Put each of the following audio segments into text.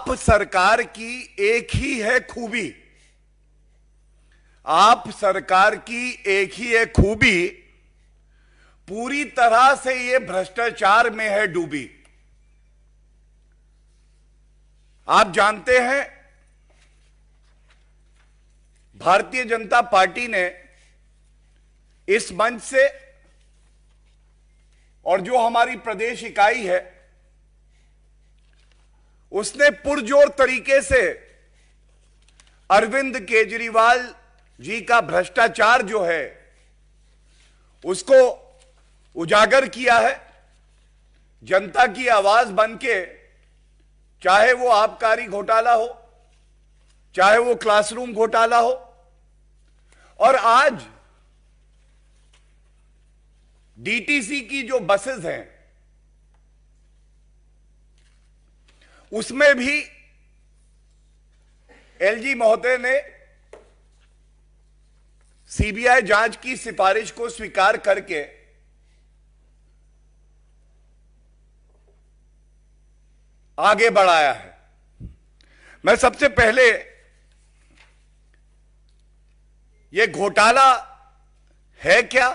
आप सरकार की एक ही है खूबी, आप सरकार की एक ही है खूबी, पूरी तरह से ये भ्रष्टाचार में है डूबी। आप जानते हैं भारतीय जनता पार्टी ने इस मंच से और जो हमारी प्रदेश इकाई है उसने पुरजोर तरीके से अरविंद केजरीवाल जी का भ्रष्टाचार जो है उसको उजागर किया है। जनता की आवाज बनके, चाहे वो आबकारी घोटाला हो, चाहे वो क्लासरूम घोटाला हो, और आज डीटीसी की जो बसेस हैं उसमें भी एलजी महोदय ने सीबीआई जांच की सिफारिश को स्वीकार करके आगे बढ़ाया है। मैं सबसे पहले यह घोटाला है क्या,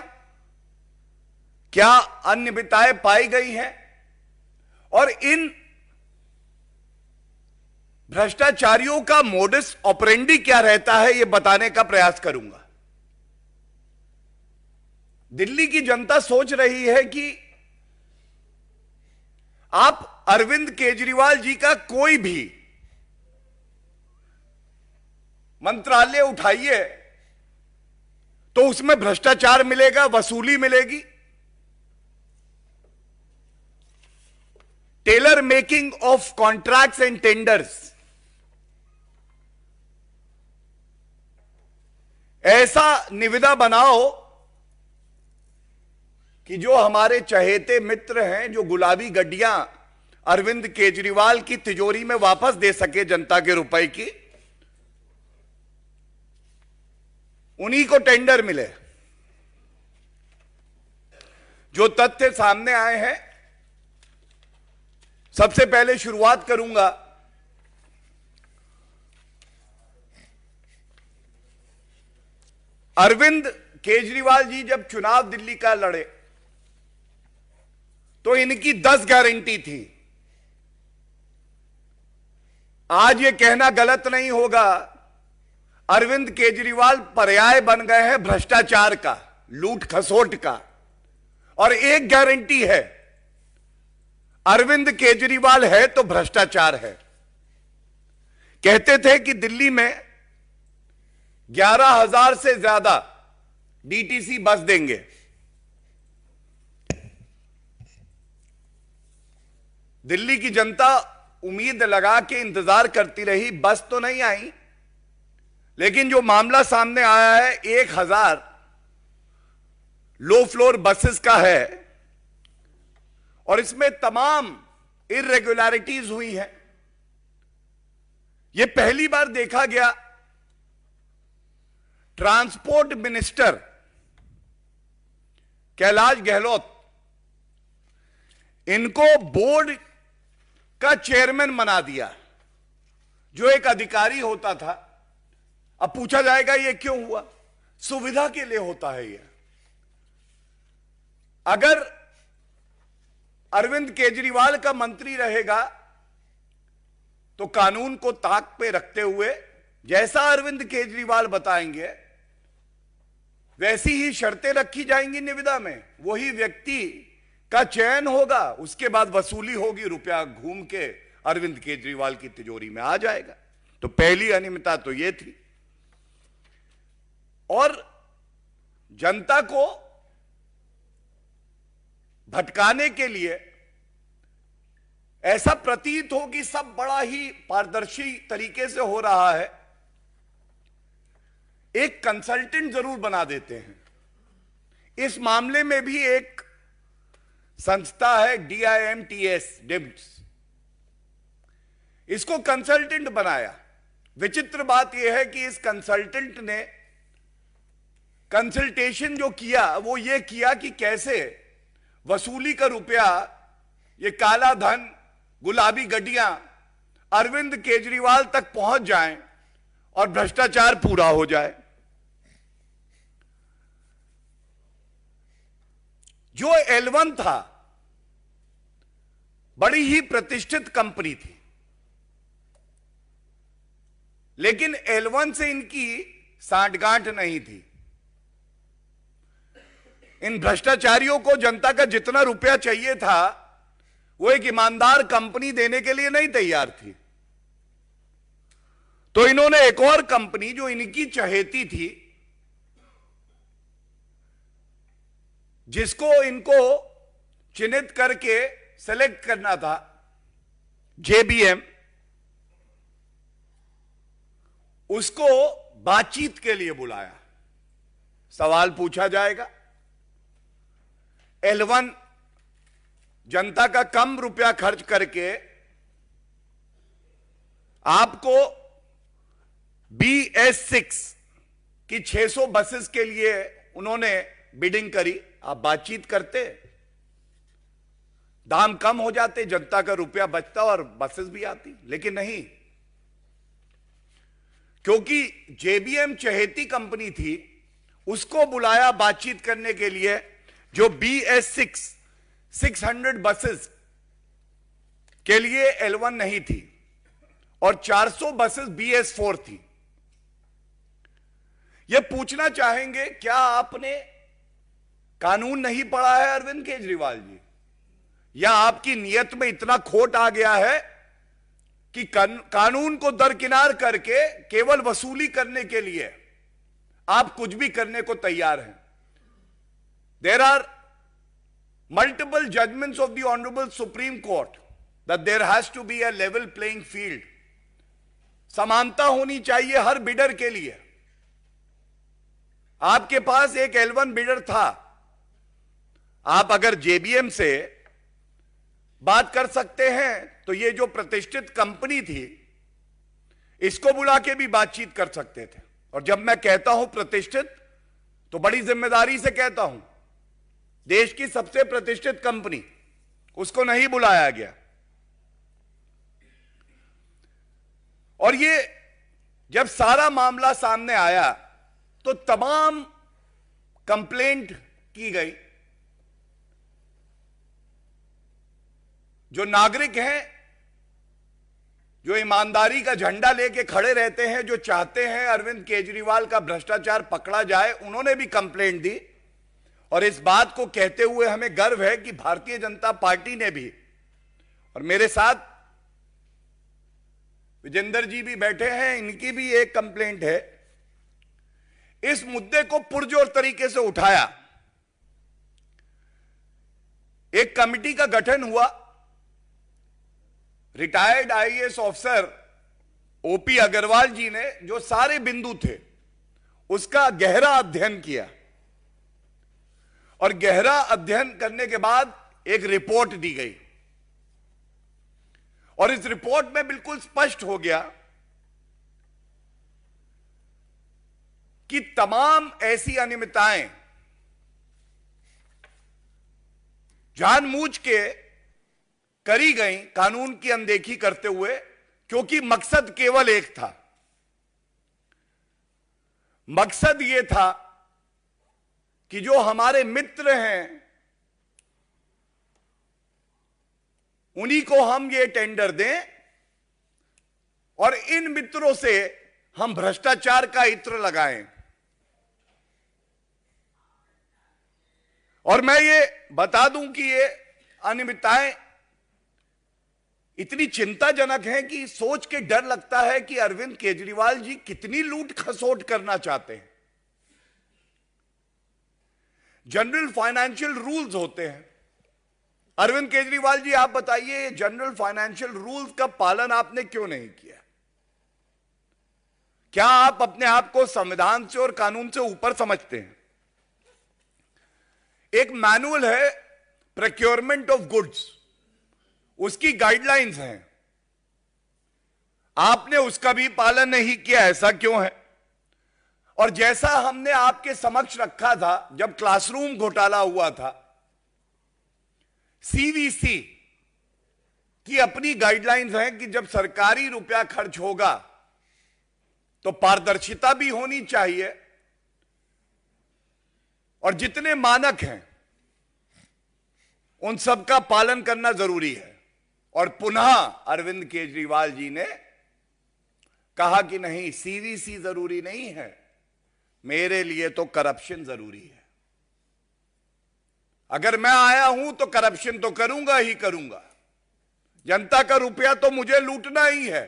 क्या अनियमितताएं पाई गई हैं और इन भ्रष्टाचारियों का मोडस ऑपरेंडी क्या रहता है, यह बताने का प्रयास करूंगा। दिल्ली की जनता सोच रही है कि आप अरविंद केजरीवाल जी का कोई भी मंत्रालय उठाइए तो उसमें भ्रष्टाचार मिलेगा, वसूली मिलेगी। Tailor making of contracts and tenders, ऐसा निविदा बनाओ कि जो हमारे चहेते मित्र हैं, जो गुलाबी गड्डियां अरविंद केजरीवाल की तिजोरी में वापस दे सके जनता के रुपए की, उन्हीं को टेंडर मिले। जो तथ्य सामने आए हैं, सबसे पहले शुरुआत करूंगा अरविंद केजरीवाल जी जब चुनाव दिल्ली का लड़े तो इनकी 10 गारंटी थी। आज यह कहना गलत नहीं होगा, अरविंद केजरीवाल पर्याय बन गए हैं भ्रष्टाचार का, लूट खसोट का। और एक गारंटी है, अरविंद केजरीवाल है तो भ्रष्टाचार है। कहते थे कि दिल्ली में 11,000 से ज्यादा डीटीसी बस देंगे। दिल्ली की जनता उम्मीद लगा के इंतजार करती रही, बस तो नहीं आई, लेकिन जो मामला सामने आया है 1,000 लो फ्लोर बसेस का है और इसमें तमाम इर्रेगुलरिटीज हुई हैं। यह पहली बार देखा गया ट्रांसपोर्ट मिनिस्टर कैलाश गहलोत, इनको बोर्ड का चेयरमैन बना दिया, जो एक अधिकारी होता था। अब पूछा जाएगा यह क्यों हुआ? सुविधा के लिए होता है यह। अगर अरविंद केजरीवाल का मंत्री रहेगा तो कानून को ताक पे रखते हुए जैसा अरविंद केजरीवाल बताएंगे वैसी ही शर्तें रखी जाएंगी निविदा में, वही व्यक्ति का चयन होगा, उसके बाद वसूली होगी, रुपया घूम के अरविंद केजरीवाल की तिजोरी में आ जाएगा। तो पहली अनियमितता तो यह थी। और जनता को भटकाने के लिए ऐसा प्रतीत हो कि सब बड़ा ही पारदर्शी तरीके से हो रहा है, एक कंसल्टेंट जरूर बना देते हैं। इस मामले में भी एक संस्था है DIMTS, डिम्स, इसको कंसल्टेंट बनाया। विचित्र बात यह है कि इस कंसल्टेंट ने कंसल्टेशन जो किया वो ये किया कि कैसे वसूली का रुपया, ये काला धन, गुलाबी गड्डियां अरविंद केजरीवाल तक पहुंच जाएं और भ्रष्टाचार पूरा हो जाए। जो L1 था, बड़ी ही प्रतिष्ठित कंपनी थी, लेकिन L1 से इनकी सांठगांठ नहीं थी। इन भ्रष्टाचारियों को जनता का जितना रुपया चाहिए था वो एक ईमानदार कंपनी देने के लिए नहीं तैयार थी। तो इन्होंने एक और कंपनी जो इनकी चहेती थी, जिसको इनको चिन्हित करके सेलेक्ट करना था, JBM, उसको बातचीत के लिए बुलाया। सवाल पूछा जाएगा, L1 जनता का कम रुपया खर्च करके आपको BS6 की 600 बसेस के लिए उन्होंने बिडिंग करी। आप बातचीत करते, दाम कम हो जाते, जनता का रुपया बचता और बसेस भी आती, लेकिन नहीं, क्योंकि JBM चहेती कंपनी थी, उसको बुलाया बातचीत करने के लिए, जो BS6 600 बसेस के लिए L1 नहीं थी और 400 बसेस BS4 थी। यह पूछना चाहेंगे, क्या आपने कानून नहीं पढ़ा है अरविंद केजरीवाल जी, या आपकी नीयत में इतना खोट आ गया है कि कानून को दरकिनार करके केवल वसूली करने के लिए आप कुछ भी करने को तैयार हैं? There are multiple judgments of the Honorable Supreme Court that there has to be a level playing field. समानता होनी चाहिए हर बिडर के लिए। आपके पास एक L1 बिडर था, आप अगर JBM से बात कर सकते हैं तो ये जो प्रतिष्ठित कंपनी थी, इसको बुला के भी बातचीत कर सकते थे। और जब मैं कहता हूं प्रतिष्ठित, तो बड़ी जिम्मेदारी से कहता हूं, देश की सबसे प्रतिष्ठित कंपनी, उसको नहीं बुलाया गया। और ये जब सारा मामला सामने आया तो तमाम कंप्लेंट की गई। जो नागरिक हैं, जो ईमानदारी का झंडा लेके खड़े रहते हैं, जो चाहते हैं अरविंद केजरीवाल का भ्रष्टाचार पकड़ा जाए, उन्होंने भी कंप्लेंट दी। और इस बात को कहते हुए हमें गर्व है कि भारतीय जनता पार्टी ने भी, और मेरे साथ विजेंद्र जी भी बैठे हैं, इनकी भी एक कंप्लेंट है, इस मुद्दे को पुरजोर तरीके से उठाया। एक कमिटी का गठन हुआ, retired IAS officer OP Agarwal ji ने जो सारे बिंदु थे उसका गहरा अध्ययन किया, और गहरा अध्ययन करने के बाद एक रिपोर्ट दी गई। और इस रिपोर्ट में बिल्कुल स्पष्ट हो गया कि तमाम ऐसी अनियमितताएं जानबूझ के करी गई, कानून की अनदेखी करते हुए, क्योंकि मकसद केवल एक था। मकसद यह था कि जो हमारे मित्र हैं उन्हीं को हम ये टेंडर दें और इन मित्रों से हम भ्रष्टाचार का इत्र लगाएं। और मैं ये बता दूं कि ये अनियमितताएं इतनी चिंताजनक हैं कि सोच के डर लगता है कि अरविंद केजरीवाल जी कितनी लूट खसोट करना चाहते हैं। जनरल फाइनेंशियल रूल्स होते हैं। अरविंद केजरीवाल जी, आप बताइए, जनरल फाइनेंशियल रूल्स का पालन आपने क्यों नहीं किया? क्या आप अपने आप को संविधान से और कानून से ऊपर समझते हैं? एक मैनुअल है प्रोक्योरमेंट ऑफ गुड्स, उसकी गाइडलाइंस हैं, आपने उसका भी पालन नहीं किया, ऐसा क्यों है? और जैसा हमने आपके समक्ष रखा था जब क्लासरूम घोटाला हुआ था, CVC की अपनी गाइडलाइंस हैं कि जब सरकारी रुपया खर्च होगा तो पारदर्शिता भी होनी चाहिए और जितने मानक हैं उन सब का पालन करना जरूरी है। और पुनः अरविंद केजरीवाल जी ने कहा कि नहीं, सीवीसी जरूरी नहीं है, मेरे लिए तो करप्शन जरूरी है। अगर मैं आया हूं तो करप्शन तो करूंगा ही करूंगा, जनता का रुपया तो मुझे लूटना ही है।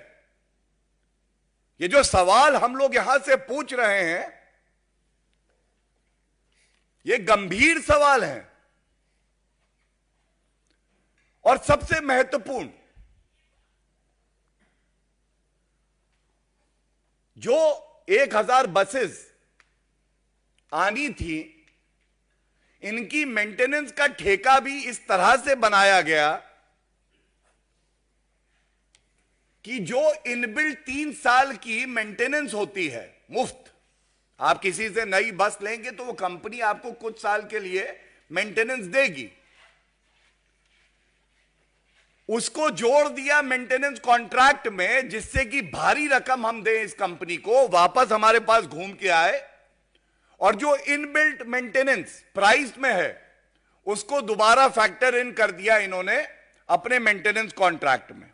ये जो सवाल हम लोग यहां से पूछ रहे हैं, ये गंभीर सवाल हैं। और सबसे महत्वपूर्ण, जो 1000 बसेस आनी थी, इनकी मेंटेनेंस का ठेका भी इस तरह से बनाया गया कि जो इनबिल्ट 3 साल की मेंटेनेंस होती है मुफ्त, आप किसी से नई बस लेंगे तो वो कंपनी आपको कुछ साल के लिए मेंटेनेंस देगी, उसको जोड़ दिया मेंटेनेंस कॉन्ट्रैक्ट में, जिससे कि भारी रकम हम दें इस कंपनी को, वापस हमारे पास घूम के आए, और जो इनबिल्ट मेंटेनेंस प्राइस में है उसको दोबारा फैक्टर इन कर दिया इन्होंने अपने मेंटेनेंस कॉन्ट्रैक्ट में।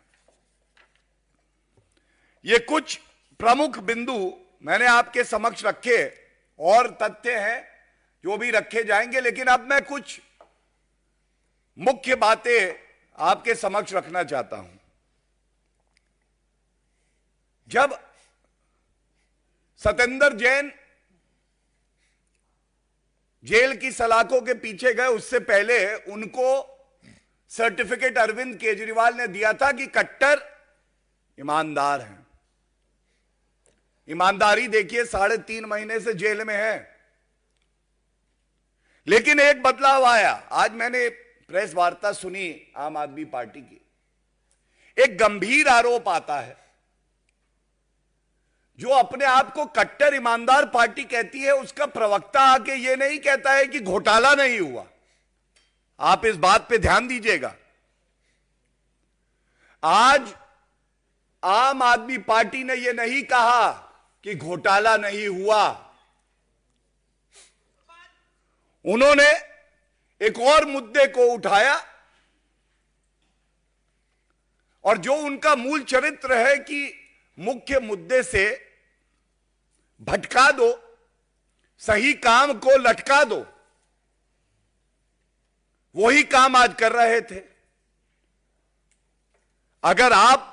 ये कुछ प्रमुख बिंदु मैंने आपके समक्ष रखे, और तथ्य हैं जो भी रखे जाएंगे, लेकिन अब मैं कुछ मुख्य बातें आपके समक्ष रखना चाहता हूं। जब सत्येंद्र जैन जेल की सलाखों के पीछे गए, उससे पहले उनको सर्टिफिकेट अरविंद केजरीवाल ने दिया था कि कट्टर ईमानदार हैं। ईमानदारी देखिए, 3.5 महीने से जेल में है। लेकिन एक बदलाव आया। आज मैंने प्रेस वार्ता सुनी आम आदमी पार्टी की, एक गंभीर आरोप आता है। जो अपने आप को कट्टर ईमानदार पार्टी कहती है, उसका प्रवक्ता आके ये नहीं कहता है कि घोटाला नहीं हुआ। आप इस बात पे ध्यान दीजिएगा। आज आम आदमी पार्टी ने यह नहीं कहा कि घोटाला नहीं हुआ, उन्होंने एक और मुद्दे को उठाया, और जो उनका मूल चरित्र है कि मुख्य मुद्दे से भटका दो, सही काम को लटका दो, वही काम आज कर रहे थे। अगर आप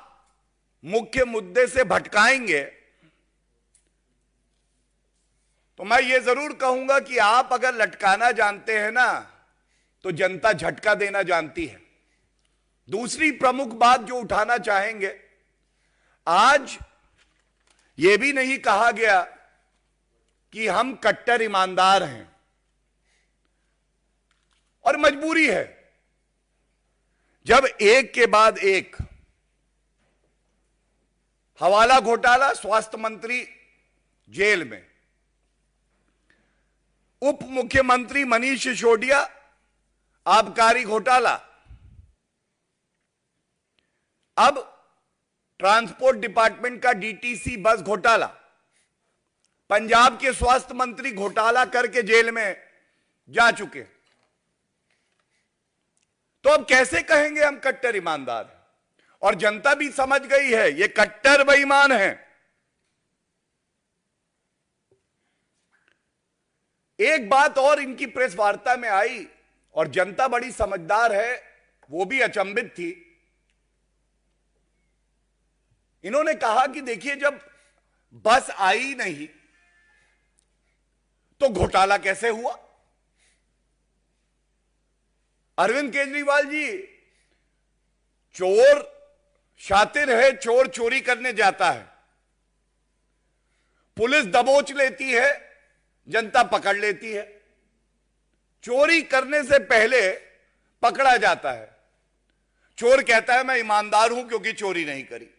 मुख्य मुद्दे से भटकाएंगे तो मैं ये जरूर कहूंगा कि आप अगर लटकाना जानते हैं ना, तो जनता झटका देना जानती है। दूसरी प्रमुख बात जो उठाना चाहेंगे, आज यह भी नहीं कहा गया कि हम कट्टर ईमानदार हैं, और मजबूरी है। जब एक के बाद एक हवाला घोटाला, स्वास्थ्य मंत्री जेल में, उप मुख्यमंत्री मनीष सिसोदिया आबकारी घोटाला, अब ट्रांसपोर्ट डिपार्टमेंट का डीटीसी बस घोटाला, पंजाब के स्वास्थ्य मंत्री घोटाला करके जेल में जा चुके। तो अब कैसे कहेंगे हम कट्टर ईमानदार हैं? और जनता भी समझ गई है ये कट्टर बेईमान है। एक बात और इनकी प्रेस वार्ता में आई, और जनता बड़ी समझदार है, वो भी अचंभित थी। इन्होंने कहा कि देखिए, जब बस आई नहीं तो घोटाला कैसे हुआ? अरविंद केजरीवाल जी, चोर शातिर है, चोर चोरी करने जाता है, पुलिस दबोच लेती है, जनता पकड़ लेती है। चोरी करने से पहले पकड़ा जाता है, चोर कहता है मैं ईमानदार हूं क्योंकि चोरी नहीं करी।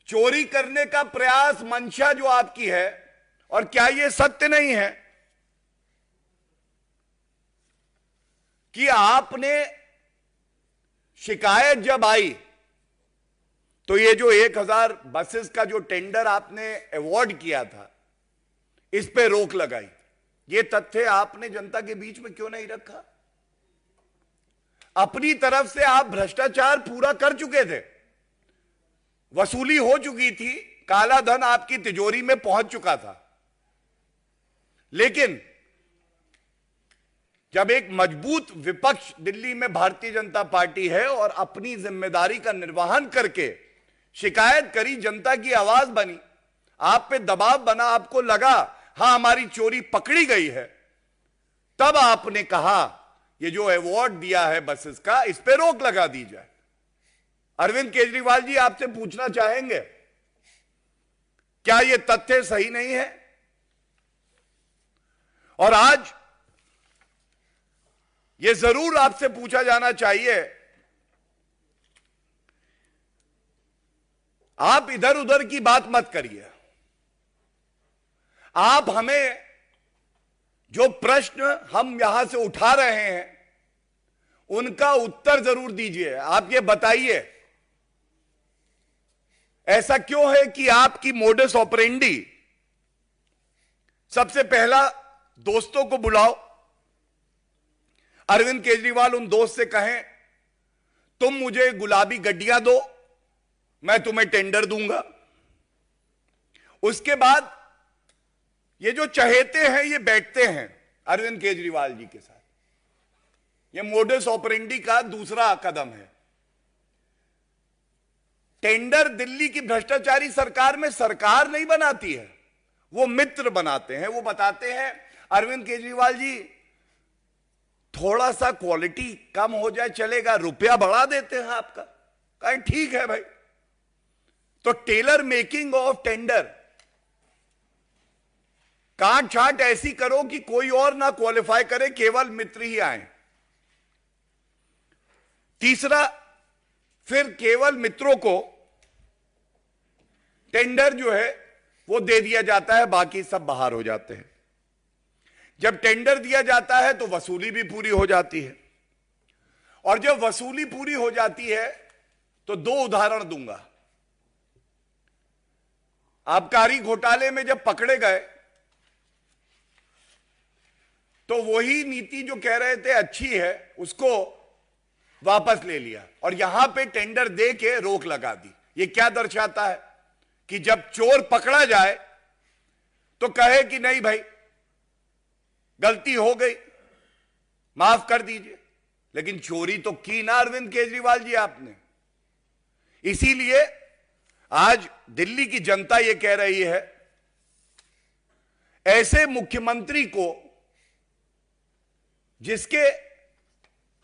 चोरी करने का प्रयास, मंशा जो आपकी है, और क्या यह सत्य नहीं है कि आपने शिकायत जब आई तो ये जो 1000 बसेस का जो टेंडर आपने अवॉर्ड किया था, इस पे रोक लगाई। ये तथ्य आपने जनता के बीच में क्यों नहीं रखा? अपनी तरफ से आप भ्रष्टाचार पूरा कर चुके थे, वसूली हो चुकी थी, काला धन आपकी तिजोरी में पहुंच चुका था। लेकिन जब एक मजबूत विपक्ष दिल्ली में भारतीय जनता पार्टी है और अपनी जिम्मेदारी का निर्वहन करके शिकायत करी, जनता की आवाज बनी, आप पे दबाव बना, आपको लगा हां हमारी चोरी पकड़ी गई है, तब आपने कहा ये जो अवार्ड दिया है बसेस का, इस पे रोक लगा दी जाए। अरविंद केजरीवाल जी, आपसे पूछना चाहेंगे, क्या यह तथ्य सही नहीं है? और आज यह जरूर आपसे पूछा जाना चाहिए, आप इधर उधर की बात मत करिए। आप हमें जो प्रश्न हम यहां से उठा रहे हैं उनका उत्तर जरूर दीजिए। आप ये बताइए, ऐसा क्यों है कि आपकी मोडस ऑपरेंडी, सबसे पहला दोस्तों को बुलाओ, अरविंद केजरीवाल उन दोस्त से कहें तुम मुझे गुलाबी गड्डियां दो, मैं तुम्हें टेंडर दूंगा। उसके बाद ये जो चहेते हैं ये बैठते हैं अरविंद केजरीवाल जी के साथ। ये मोडस ऑपरेंडी का दूसरा कदम है। टेंडर दिल्ली की भ्रष्टाचारी सरकार में सरकार नहीं बनाती है, वो मित्र बनाते हैं। वो बताते हैं अरविंद केजरीवाल जी थोड़ा सा क्वालिटी कम हो जाए चलेगा, रुपया बढ़ा देते हैं आपका। कहें ठीक है भाई। तो टेलर मेकिंग ऑफ टेंडर, काट छाट ऐसी करो कि कोई और ना क्वालिफाई करे, केवल मित्र ही आए। तीसरा, फिर केवल मित्रों को टेंडर जो है वो दे दिया जाता है, बाकी सब बाहर हो जाते हैं। जब टेंडर दिया जाता है तो वसूली भी पूरी हो जाती है, और जब वसूली पूरी हो जाती है तो दो उदाहरण दूंगा। आबकारी घोटाले में जब पकड़े गए तो वही नीति जो कह रहे थे अच्छी है उसको वापस ले लिया और यहां पे टेंडर दे के रोक लगा दी। ये क्या दर्शाता है कि जब चोर पकड़ा जाए तो कहे कि नहीं भाई गलती हो गई, माफ कर दीजिए। लेकिन चोरी तो की ना अरविंद केजरीवाल जी आपने। इसीलिए आज दिल्ली की जनता यह कह रही है, ऐसे मुख्यमंत्री को जिसके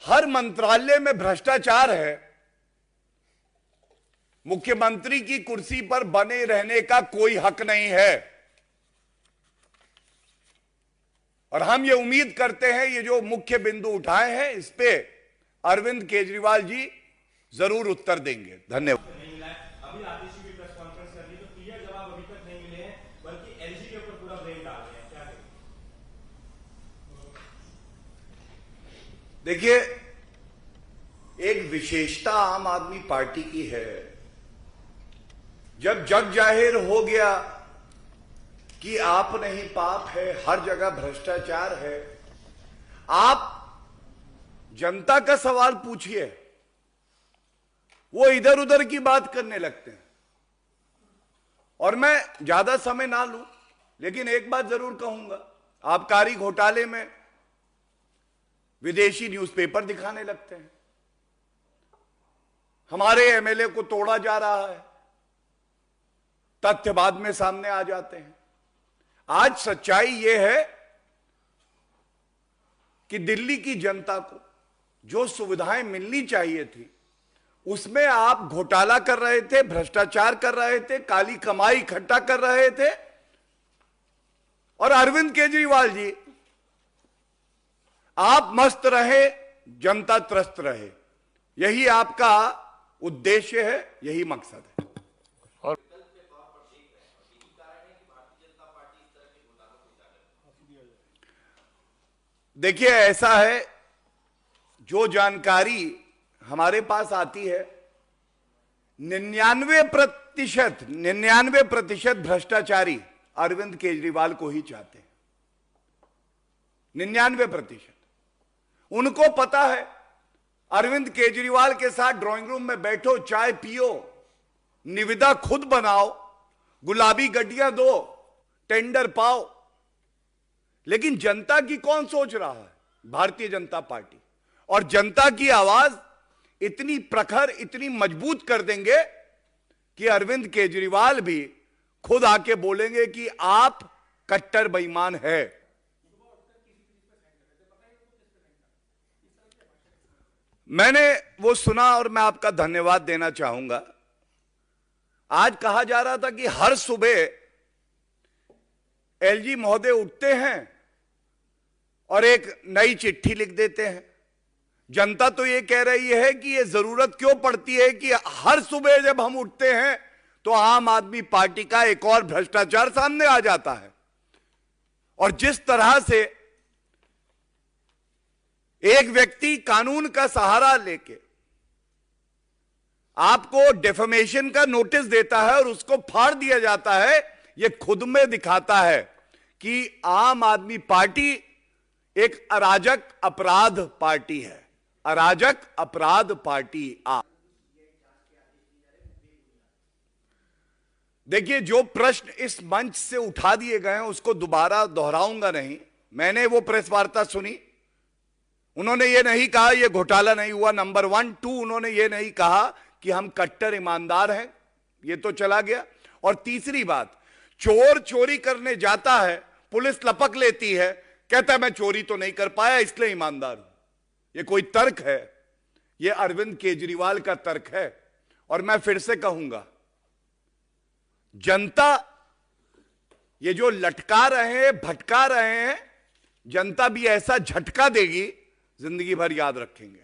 हर मंत्रालय में भ्रष्टाचार है, मुख्यमंत्री की कुर्सी पर बने रहने का कोई हक नहीं है। और हम ये उम्मीद करते हैं ये जो मुख्य बिंदु उठाए हैं इस पे अरविंद केजरीवाल जी जरूर उत्तर देंगे। धन्यवाद। अभी आतिशी भी प्रेस कॉन्फ्रेंस कर ली तो क्लियर जवाब अभी तक नहीं मिले हैं, बल्कि एलजी के ऊपर पूरा ब्लेम डाल रहे हैं। क्या करें? देखिए, एक विशेषता आम आदमी पार्टी की है, जब जग जाहिर हो गया कि आप नहीं पाप है, हर जगह भ्रष्टाचार है, आप जनता का सवाल पूछिए, वो इधर उधर की बात करने लगते हैं। और मैं ज्यादा समय ना लूं, लेकिन एक बात जरूर कहूंगा, आबकारी घोटाले में विदेशी न्यूज़पेपर दिखाने लगते हैं, हमारे एमएलए को तोड़ा जा रहा है, तथ्य बाद में सामने आ जाते हैं। आज सच्चाई यह है कि दिल्ली की जनता को जो सुविधाएं मिलनी चाहिए थी उसमें आप घोटाला कर रहे थे, भ्रष्टाचार कर रहे थे, काली कमाई इकट्ठा कर रहे थे। और अरविंद केजरीवाल जी, आप मस्त रहे, जनता त्रस्त रहे, यही आपका उद्देश्य है, यही मकसद है। और देखिए, ऐसा है, जो जानकारी हमारे पास आती है 99% भ्रष्टाचारी अरविंद केजरीवाल को ही चाहते हैं। 99%। उनको पता है अरविंद केजरीवाल के साथ ड्राइंग रूम में बैठो, चाय पियो, निविदा खुद बनाओ, गुलाबी गड्डियां दो, टेंडर पाओ। लेकिन जनता की कौन सोच रहा है? भारतीय जनता पार्टी। और जनता की आवाज इतनी प्रखर, इतनी मजबूत कर देंगे कि अरविंद केजरीवाल भी खुद आके बोलेंगे कि आप कट्टर बेईमान है। मैंने वो सुना और मैं आपका धन्यवाद देना चाहूंगा। आज कहा जा रहा था कि हर सुबह एलजी महोदय उठते हैं और एक नई चिट्ठी लिख देते हैं। जनता तो ये कह रही है कि ये जरूरत क्यों पड़ती है कि हर सुबह जब हम उठते हैं तो आम आदमी पार्टी का एक और भ्रष्टाचार सामने आ जाता है। और जिस तरह से एक व्यक्ति कानून का सहारा लेके आपको डेफेमेशन का नोटिस देता है और उसको फाड़ दिया जाता है, यह खुद में दिखाता है कि आम आदमी पार्टी एक अराजक अपराध पार्टी है। अराजक अपराध पार्टी। देखिए, जो प्रश्न इस मंच से उठा दिए गए हैं उसको दोबारा दोहराऊंगा नहीं। मैंने वो प्रेस वार्ता सुनी, उन्होंने ये नहीं कहा ये घोटाला नहीं हुआ, नंबर 1 2 उन्होंने ये नहीं कहा कि हम कट्टर ईमानदार हैं, ये तो चला गया। और तीसरी बात, चोर चोरी करने जाता है, पुलिस लपक लेती है, कहता है मैं चोरी तो नहीं कर पाया इसलिए ईमानदार हूं। ये कोई तर्क है? ये अरविंद केजरीवाल का तर्क है। और मैं फिर से कहूंगा, जनता ये जो लटका रहे हैं, भटका रहे हैं, जनता भी ऐसा झटका देगी जिंदगी भर याद रखेंगे।